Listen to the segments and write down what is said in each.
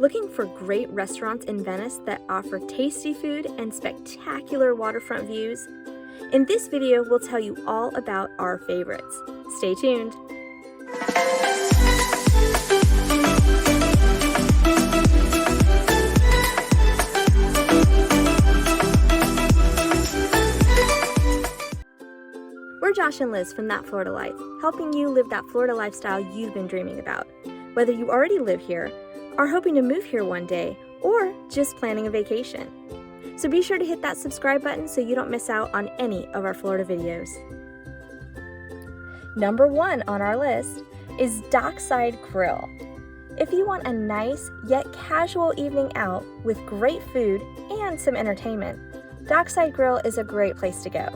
Looking for great restaurants in Venice that offer tasty food and spectacular waterfront views? In this video, we'll tell you all about our favorites. Stay tuned. We're Josh and Liz from That Florida Life, helping you live that Florida lifestyle you've been dreaming about. Whether you already live here, are hoping to move here one day, or just planning a vacation. So be sure to hit that subscribe button so you don't miss out on any of our Florida videos. Number 1 on our list is Dockside Grill. If you want a nice yet casual evening out with great food and some entertainment, Dockside Grill is a great place to go.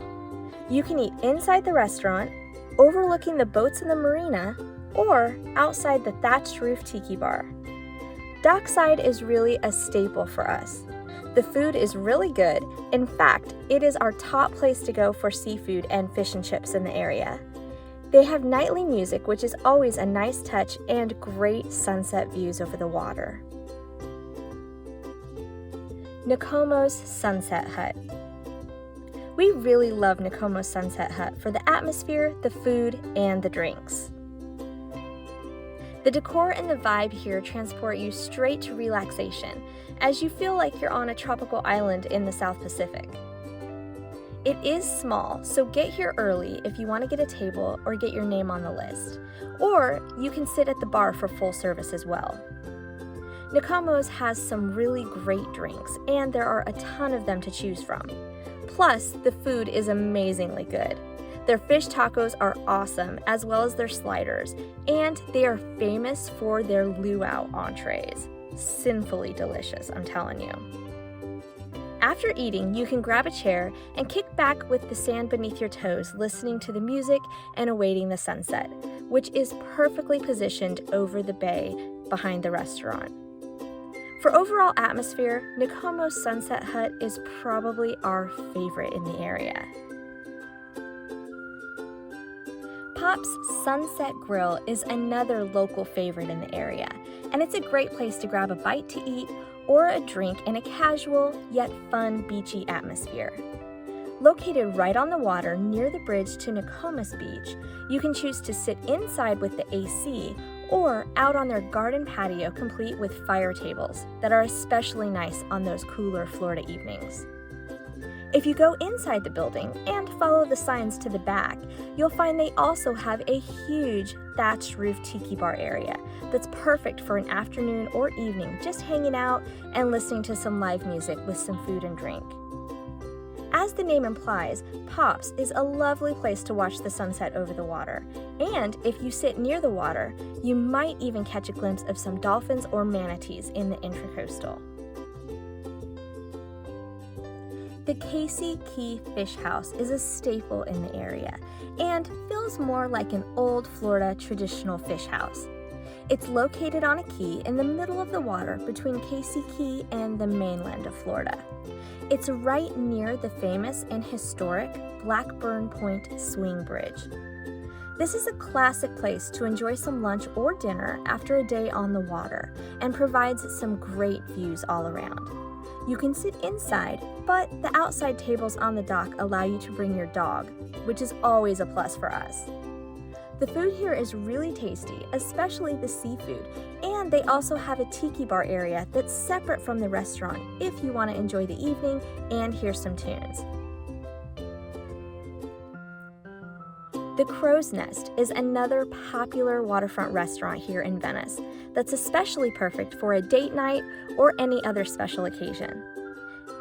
You can eat inside the restaurant, overlooking the boats in the marina, or outside the thatched roof tiki bar. Dockside is really a staple for us. The food is really good. In fact, it is our top place to go for seafood and fish and chips in the area. They have nightly music, which is always a nice touch, and great sunset views over the water. Nokomis Sunset Hut. We really love Nokomis Sunset Hut for the atmosphere, the food, and the drinks. The decor and the vibe here transport you straight to relaxation, as you feel like you're on a tropical island in the South Pacific. It is small, so get here early if you want to get a table or get your name on the list, or you can sit at the bar for full service as well. Nokomis has some really great drinks, and there are a ton of them to choose from. Plus, the food is amazingly good. Their fish tacos are awesome, as well as their sliders, and they are famous for their luau entrees. Sinfully delicious, I'm telling you. After eating, you can grab a chair and kick back with the sand beneath your toes, listening to the music and awaiting the sunset, which is perfectly positioned over the bay behind the restaurant. For overall atmosphere, Nokomis Sunset Hut is probably our favorite in the area. Pop's Sunset Grill is another local favorite in the area, and it's a great place to grab a bite to eat or a drink in a casual yet fun beachy atmosphere. Located right on the water near the bridge to Nokomis Beach, you can choose to sit inside with the AC or out on their garden patio complete with fire tables that are especially nice on those cooler Florida evenings. If you go inside the building and follow the signs to the back, you'll find they also have a huge thatched roof tiki bar area that's perfect for an afternoon or evening just hanging out and listening to some live music with some food and drink. As the name implies, Pop's is a lovely place to watch the sunset over the water, and if you sit near the water, you might even catch a glimpse of some dolphins or manatees in the intracoastal. The Casey Key Fish House is a staple in the area and feels more like an old Florida traditional fish house. It's located on a key in the middle of the water between Casey Key and the mainland of Florida. It's right near the famous and historic Blackburn Point Swing Bridge. This is a classic place to enjoy some lunch or dinner after a day on the water and provides some great views all around. You can sit inside, but the outside tables on the dock allow you to bring your dog, which is always a plus for us. The food here is really tasty, especially the seafood, and they also have a tiki bar area that's separate from the restaurant if you want to enjoy the evening and hear some tunes. The Crow's Nest is another popular waterfront restaurant here in Venice that's especially perfect for a date night or any other special occasion.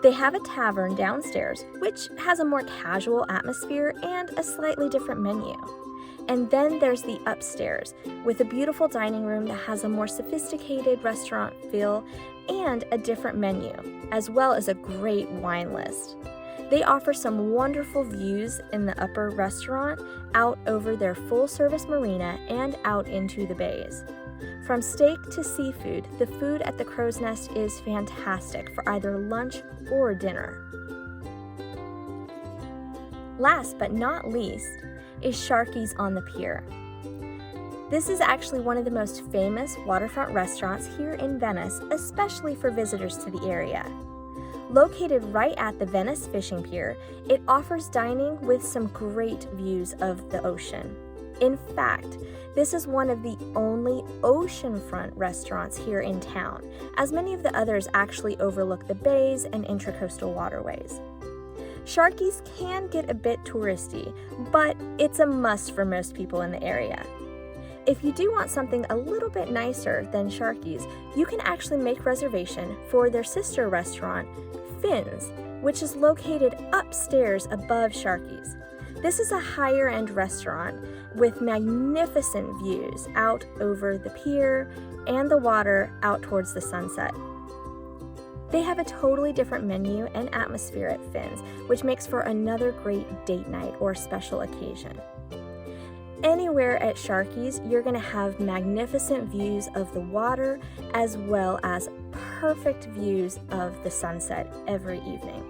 They have a tavern downstairs, which has a more casual atmosphere and a slightly different menu. And then there's the upstairs, with a beautiful dining room that has a more sophisticated restaurant feel and a different menu, as well as a great wine list. They offer some wonderful views in the upper restaurant, out over their full-service marina and out into the bays. From steak to seafood, the food at the Crow's Nest is fantastic for either lunch or dinner. Last but not least is Sharky's on the Pier. This is actually one of the most famous waterfront restaurants here in Venice, especially for visitors to the area. Located right at the Venice fishing pier, it offers dining with some great views of the ocean. In fact, this is one of the only oceanfront restaurants here in town, as many of the others actually overlook the bays and intracoastal waterways. Sharky's can get a bit touristy, but it's a must for most people in the area. If you do want something a little bit nicer than Sharky's, you can actually make reservation for their sister restaurant, Finn's, which is located upstairs above Sharky's. This is a higher-end restaurant with magnificent views out over the pier and the water out towards the sunset. They have a totally different menu and atmosphere at Finn's, which makes for another great date night or special occasion. Anywhere at Sharky's, you're going to have magnificent views of the water as well as perfect views of the sunset every evening.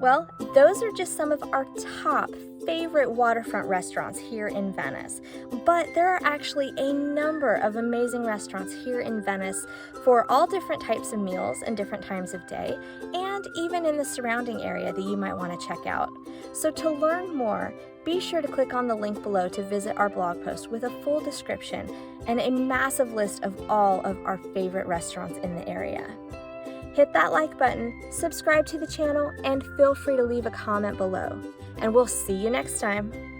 Well, those are just some of our top favorite waterfront restaurants here in Venice, but there are actually a number of amazing restaurants here in Venice for all different types of meals and different times of day, and even in the surrounding area that you might want to check out. So to learn more, be sure to click on the link below to visit our blog post with a full description and a massive list of all of our favorite restaurants in the area. Hit that like button, subscribe to the channel, and feel free to leave a comment below. And we'll see you next time.